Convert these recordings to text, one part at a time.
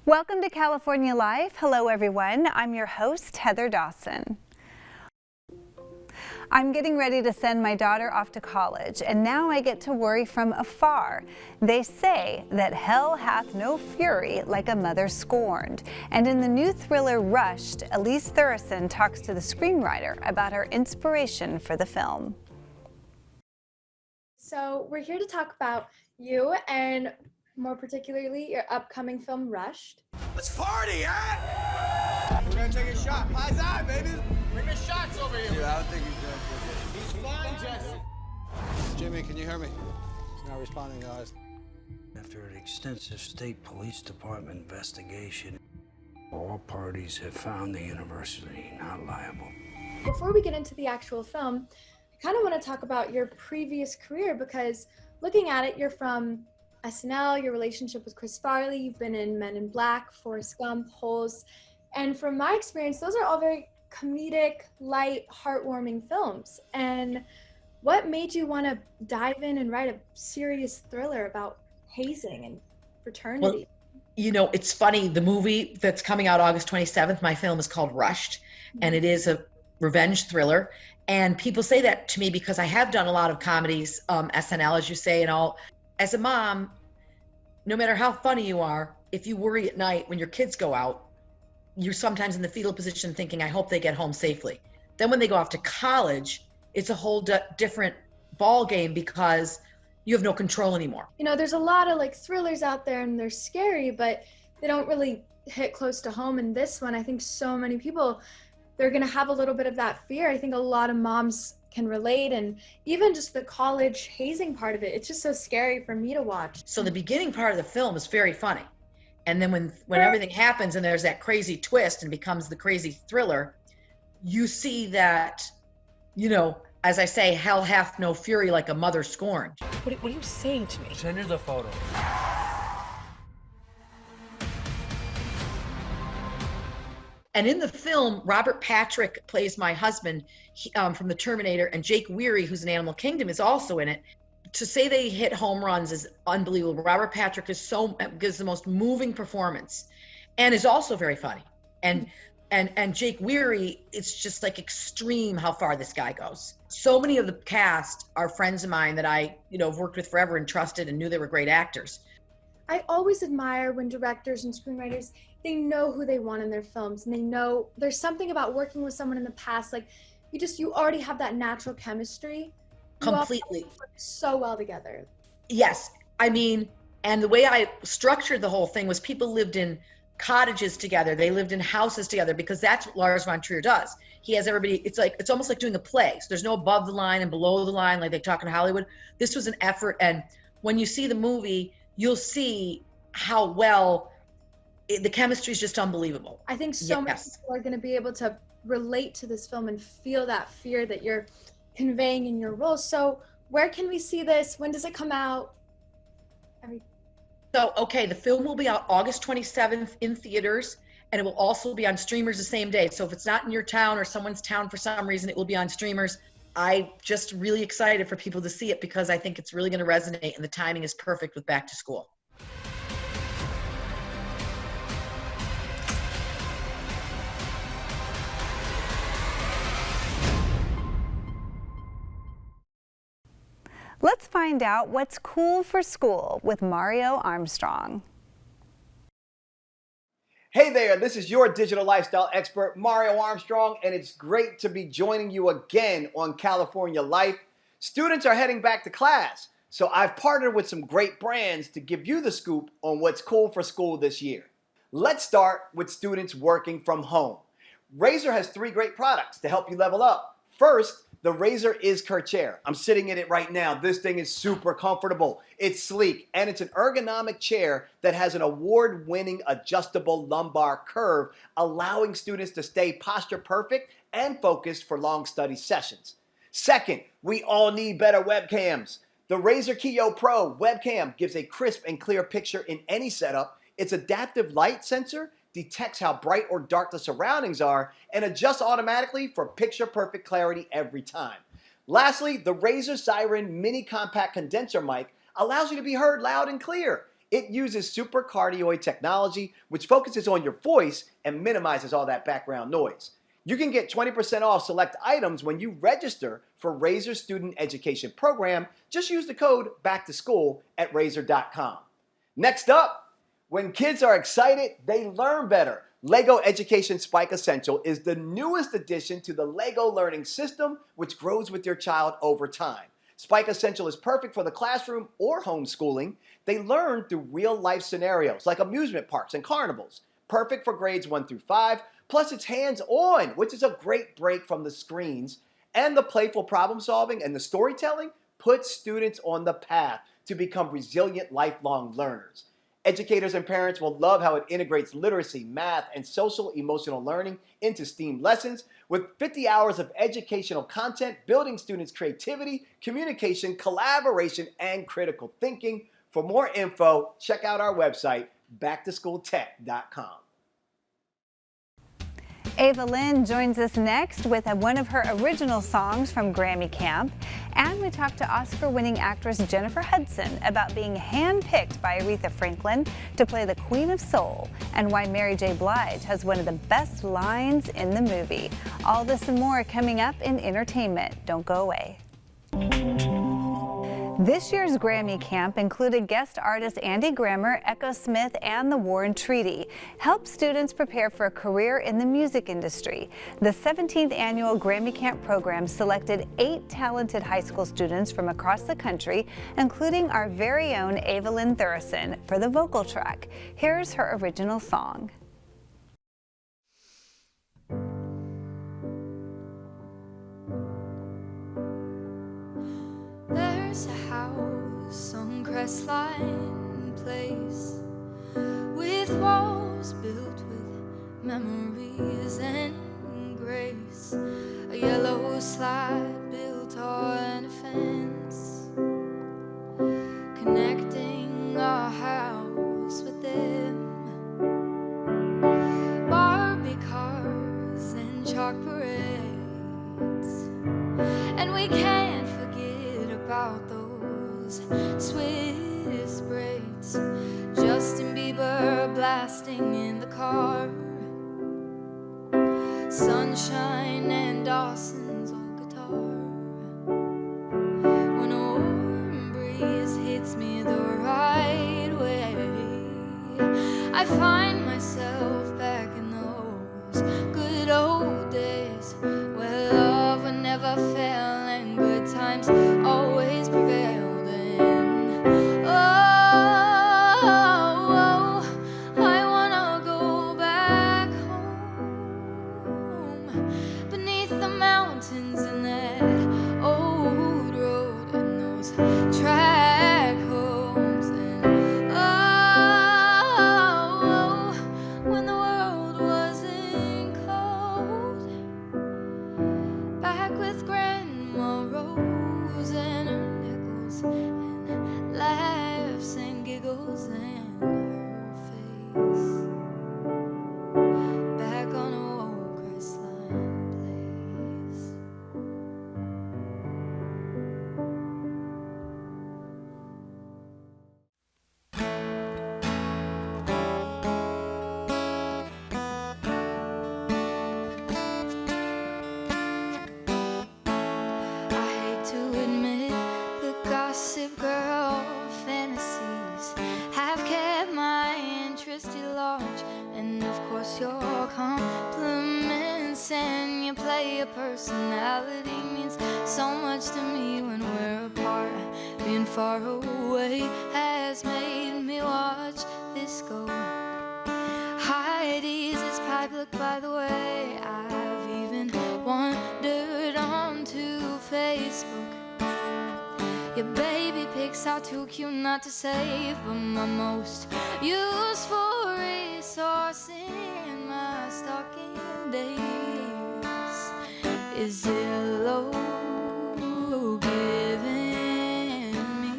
Welcome to California Life. Hello everyone, I'm your host, Heather Dawson. I'm getting ready to send my daughter off to college, and now I get to worry from afar. They say that hell hath no fury like a mother scorned. And in the new thriller Rushed, Elise Thureson talks to the screenwriter about her inspiration for the film. So we're here to talk about you and more particularly your upcoming film Rushed. Let's party, huh? We're gonna take a shot. How's that, baby? Bring the shots over here. Dude, I don't think he's doing good. He's fine, Jesse. Jimmy, can you hear me? He's not responding to us. After an extensive state police department investigation, all parties have found the university not liable. Before we get into the actual film, I kind of want to talk about your previous career because looking at it, you're from SNL, your relationship with Chris Farley, you've been in Men in Black, Forrest Gump, Holes, and from my experience, those are all very comedic, light, heartwarming films. And what made you want to dive in and write a serious thriller about hazing and fraternity? Well, you know, it's funny, the movie that's coming out August 27th, my film is called Rushed, and it is a revenge thriller. And people say that to me because I have done a lot of comedies, SNL, as you say, and all. As a mom, no matter how funny you are, if you worry at night when your kids go out, you're sometimes in the fetal position thinking, I hope they get home safely. Then when they go off to college, it's a whole different ball game because you have no control anymore. You know, there's a lot of like thrillers out there and they're scary, but they don't really hit close to home. And this one, I think so many people, they're going to have a little bit of that fear. I think a lot of moms can relate, and even just the college hazing part of it, it's just so scary for me to watch. So the beginning part of the film is very funny. And then when everything happens and there's that crazy twist and becomes the crazy thriller, you see that, you know, as I say, hell hath no fury like a mother scorned. What are you saying to me? Send her the photo. And in the film, Robert Patrick plays my husband from the Terminator, and Jake Weary, who's in Animal Kingdom, is also in it. To say they hit home runs is unbelievable. Robert Patrick gives the most moving performance, and is also very funny. And Jake Weary, it's just like extreme how far this guy goes. So many of the cast are friends of mine that I, have worked with forever and trusted and knew they were great actors. I always admire when directors and screenwriters, they know who they want in their films, and they know there's something about working with someone in the past, like you already have that natural chemistry. Completely. You all work so well together. Yes. I mean, and the way I structured the whole thing was people lived in cottages together. They lived in houses together because that's what Lars von Trier does. He has everybody, it's almost like doing a play. So there's no above the line and below the line like they talk in Hollywood. This was an effort. And when you see the movie, you'll see how well the chemistry is just unbelievable. I think so many people are going to be able to relate to this film and feel that fear that you're conveying in your role. So where can we see this? When does it come out? So, okay, the film will be out August 27th in theaters, and it will also be on streamers the same day. So if it's not in your town or someone's town for some reason, it will be on streamers. I'm just really excited for people to see it because I think it's really going to resonate, and the timing is perfect with back to school. Let's find out what's cool for school with Mario Armstrong. Hey there, this is your digital lifestyle expert, Mario Armstrong, and it's great to be joining you again on California Life. Students are heading back to class, so I've partnered with some great brands to give you the scoop on what's cool for school this year. Let's start with students working from home. Razer has 3 great products to help you level up. First, the Razer Is-Cur chair. I'm sitting in it right now. This thing is super comfortable. It's sleek, and it's an ergonomic chair that has an award-winning adjustable lumbar curve, allowing students to stay posture perfect and focused for long study sessions. Second, we all need better webcams. The Razer Kiyo Pro webcam gives a crisp and clear picture in any setup. Its adaptive light sensor detects how bright or dark the surroundings are, and adjusts automatically for picture-perfect clarity every time. Lastly, the Razer Siren Mini Compact Condenser Mic allows you to be heard loud and clear. It uses supercardioid technology, which focuses on your voice and minimizes all that background noise. You can get 20% off select items when you register for Razor's Student Education Program. Just use the code BACKTOSCHOOL at razor.com. Next up, when kids are excited, they learn better. LEGO Education Spike Essential is the newest addition to the LEGO learning system, which grows with your child over time. Spike Essential is perfect for the classroom or homeschooling. They learn through real-life scenarios like amusement parks and carnivals. Perfect for grades 1 through 5. Plus, it's hands-on, which is a great break from the screens. And the playful problem solving and the storytelling puts students on the path to become resilient, lifelong learners. Educators and parents will love how it integrates literacy, math, and social emotional learning into STEAM lessons with 50 hours of educational content, building students' creativity, communication, collaboration, and critical thinking. For more info, check out our website, backtoschooltech.com. Ava Lynn joins us next with one of her original songs from Grammy Camp. And we talked to Oscar-winning actress Jennifer Hudson about being handpicked by Aretha Franklin to play the Queen of Soul and why Mary J. Blige has one of the best lines in the movie. All this and more coming up in entertainment. Don't go away. This year's Grammy Camp included guest artists Andy Grammer, Echo Smith, and the Warren Treaty. Help students prepare for a career in the music industry. The 17th annual Grammy Camp program selected 8 talented high school students from across the country, including our very own Ava Lynn Thurston, for the vocal track. Here's her original song. There's a house on Crestline Place with walls built with memories and grace. A yellow slide built on a fence, connecting our house with them. Barbie cars and chalk parades, and we can't forget about those Swiss braids. Justin Bieber blasting in the car, sunshine and Dawson's old guitar. When a warm breeze hits me the right way, I find myself back in those good old days where love would never fail and good times always prevailed. And I wanna go back home beneath the mountains and that old road and those track homes. And when the world wasn't cold, back with Grandma Rose and her nickels and laughs and giggles and her face, back on old Crestline Place. I hate to admit the gossip girl fantasies have kept my interest at large, and of course your compliments and your player personality means so much to me when we're apart. Being far away has made me watch this go. Heidi's his pipe, look by the way. I've even wandered onto Facebook. Your baby pics are too cute not to save, but my most useful resource in my stalking days is Zillow, giving me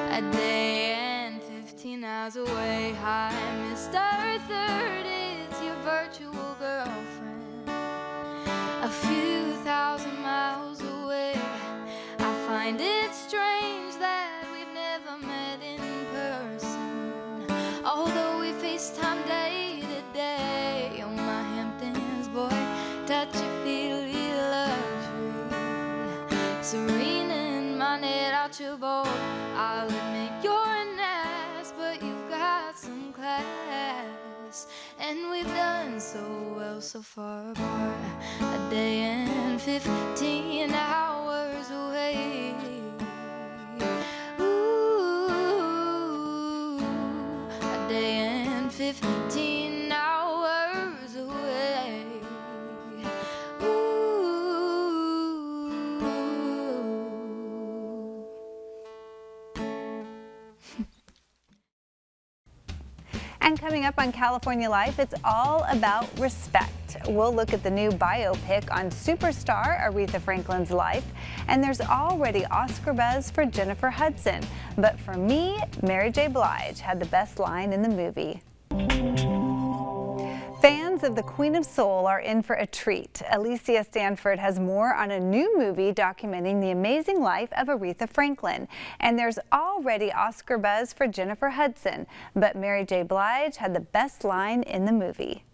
a day and 15 hours away. Hi, Mr. Third, it's your virtual girlfriend, a few thousand miles away. I find it strange that we've never met class, and we've done so well so far apart. A day and 15 hours away. Ooh, a day and 15 hours away. And coming up on California Life, it's all about respect. We'll look at the new biopic on superstar Aretha Franklin's life, and there's already Oscar buzz for Jennifer Hudson. But for me, Mary J. Blige had the best line in the movie. Fans of the Queen of Soul are in for a treat. Alicia Stanford has more on a new movie documenting the amazing life of Aretha Franklin. And there's already Oscar buzz for Jennifer Hudson, but Mary J. Blige had the best line in the movie.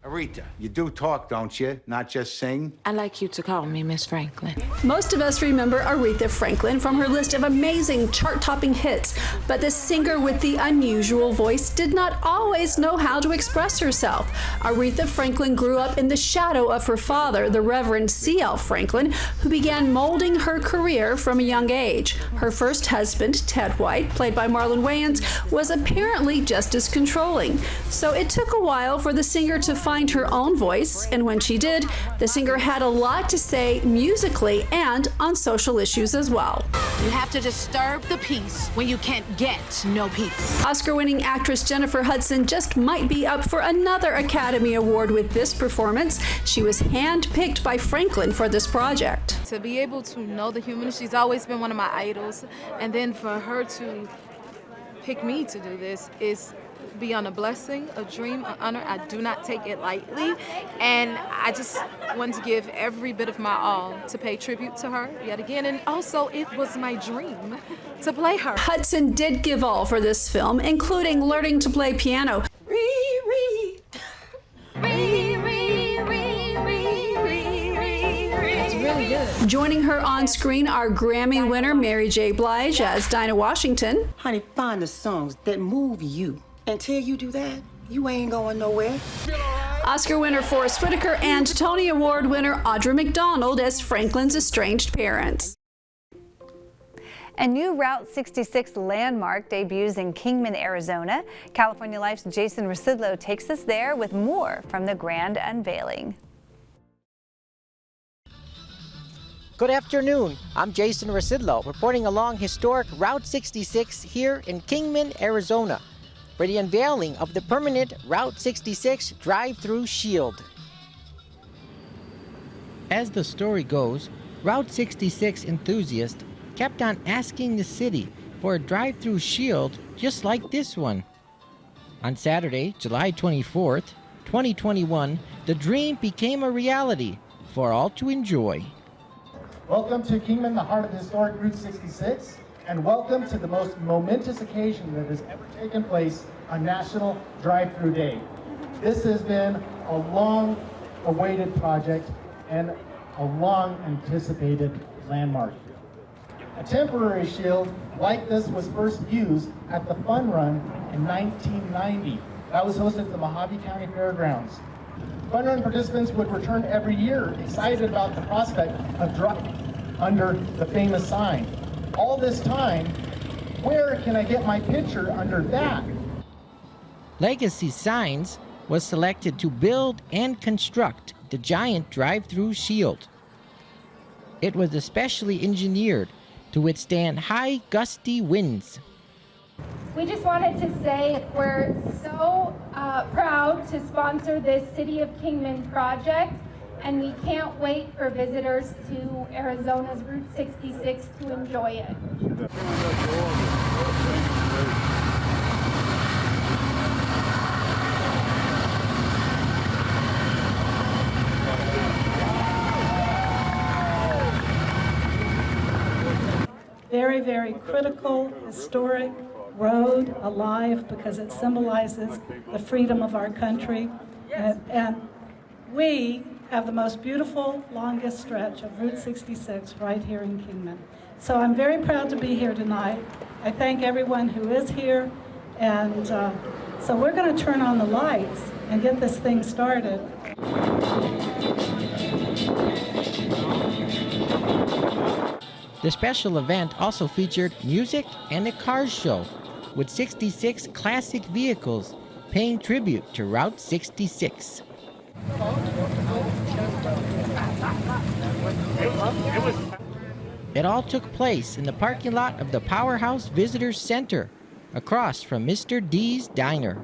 Aretha, you do talk, don't you? Not just sing? I like you to call me Miss Franklin. Most of us remember Aretha Franklin from her list of amazing chart-topping hits, but the singer with the unusual voice did not always know how to express herself. Aretha Franklin grew up in the shadow of her father, the Reverend C.L. Franklin, who began molding her career from a young age. Her first husband, Ted White, played by Marlon Wayans, was apparently just as controlling. So it took a while for the singer to find her own voice, and when she did, the singer had a lot to say musically and on social issues as well. You have to disturb the peace when you can't get no peace. Oscar-winning actress Jennifer Hudson just might be up for another Academy Award with this performance. She was handpicked by Franklin for this project. To be able to know the human, she's always been one of my idols, and then for her to pick me to do this is beyond a blessing, a dream, an honor. I do not take it lightly, and I just want to give every bit of my all to pay tribute to her yet again, and also it was my dream to play her. Hudson did give all for this film, including learning to play piano. Joining her on screen are Grammy winner Mary J. Blige as Dinah Washington. Honey, find the songs that move you. Until you do that, you ain't going nowhere. Oscar winner Forest Whitaker and Tony Award winner Audra McDonald as Franklin's estranged parents. A new Route 66 landmark debuts in Kingman, Arizona. California Life's Jason Residlo takes us there with more from the grand unveiling. Good afternoon. I'm Jason Residlo, reporting along historic Route 66 here in Kingman, Arizona, for the unveiling of the permanent Route 66 drive-through shield. As the story goes, Route 66 enthusiasts kept on asking the city for a drive-through shield just like this one. On Saturday, July 24th, 2021, the dream became a reality for all to enjoy. Welcome to Kingman, the heart of the historic Route 66. And welcome to the most momentous occasion that has ever taken place on National Drive-Thru Day. This has been a long-awaited project and a long-anticipated landmark. A temporary shield like this was first used at the Fun Run in 1990. That was hosted at the Mojave County Fairgrounds. Fun Run participants would return every year excited about the prospect of driving under the famous sign. All this time, where can I get my picture under that? Legacy Signs was selected to build and construct the giant drive-through shield. It was especially engineered to withstand high, gusty winds. We just wanted to say we're so proud to sponsor this City of Kingman project, and we can't wait for visitors to Arizona's Route 66 to enjoy it. Very, very critical, historic road, alive, because it symbolizes the freedom of our country. And we have the most beautiful, longest stretch of Route 66 right here in Kingman. So I'm very proud to be here tonight. I thank everyone who is here, And so we're going to turn on the lights and get this thing started. The special event also featured music and a cars show with 66 classic vehicles paying tribute to Route 66. It all took place in the parking lot of the Powerhouse Visitor Center across from Mr. D's Diner.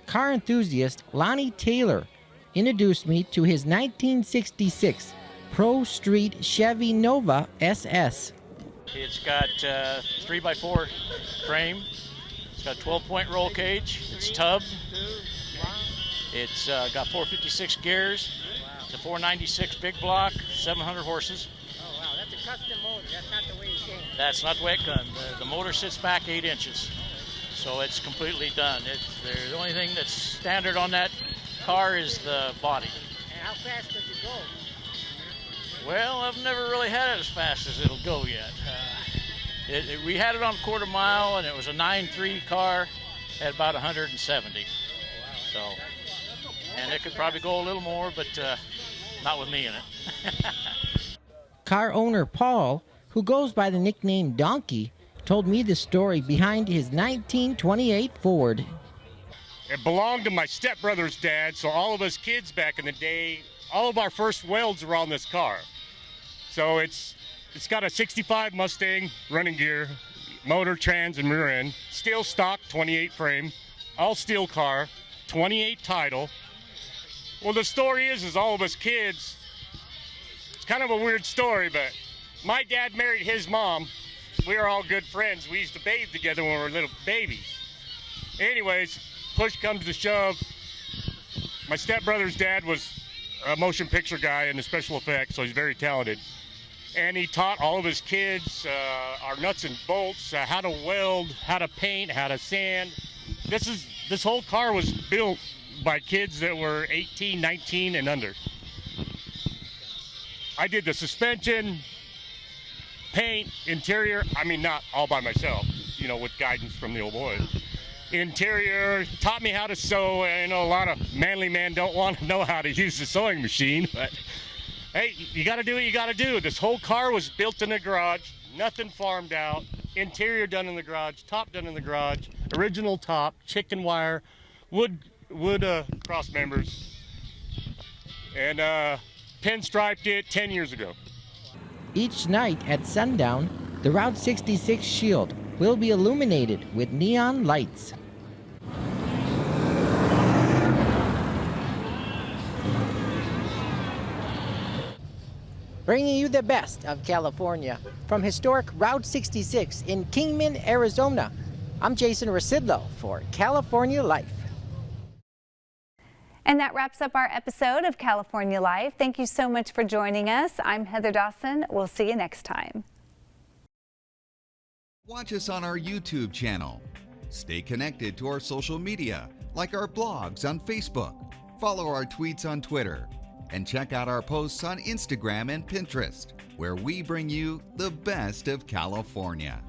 Car enthusiast Lonnie Taylor introduced me to his 1966 Pro Street Chevy Nova SS. It's got 3x4 frame. It's got 12-point roll cage. It's tubbed. It's got 456 gears. It's a 496 big block, 700 horses. Oh, wow. That's a custom motor. That's not the way it came. That's not the way it comes. The motor sits back 8 inches. So it's completely done. The only thing that's standard on that car is the body. And how fast does it go? Well, I've never really had it as fast as it'll go yet. We had it on a quarter mile, and it was a 9.3 car at about 170. So, and it could probably go a little more, but not with me in it. Car owner Paul, who goes by the nickname Donkey, told me the story behind his 1928 Ford. It belonged to my stepbrother's dad, so all of us kids back in the day, all of our first welds were on this car. So it's got a 65 Mustang running gear, motor, trans, and rear end, steel stock 28 frame, all steel car, 28 title. Well, the story is all of us kids, it's kind of a weird story, but my dad married his mom. We were all good friends. We used to bathe together when we were little babies. Anyways, push comes to shove. My stepbrother's dad was a motion picture guy in the special effects, so he's very talented. And he taught all of his kids our nuts and bolts, how to weld, how to paint, how to sand. This whole car was built by kids that were 18, 19, and under. I did the suspension, paint, interior, I mean, not all by myself, you know, with guidance from the old boys. Interior, taught me how to sew. I know a lot of manly men don't want to know how to use the sewing machine, but hey, you got to do what you got to do. This whole car was built in the garage, nothing farmed out, interior done in the garage, top done in the garage, original top, chicken wire, wood cross members, and pinstriped it 10 years ago. Each night at sundown, the Route 66 shield will be illuminated with neon lights. Bringing you the best of California from historic Route 66 in Kingman, Arizona. I'm Jason Rasidlo for California Life. And that wraps up our episode of California Life. Thank you so much for joining us. I'm Heather Dawson. We'll see you next time. Watch us on our YouTube channel. Stay connected to our social media, like our blogs on Facebook. Follow our tweets on Twitter. And check out our posts on Instagram and Pinterest, where we bring you the best of California.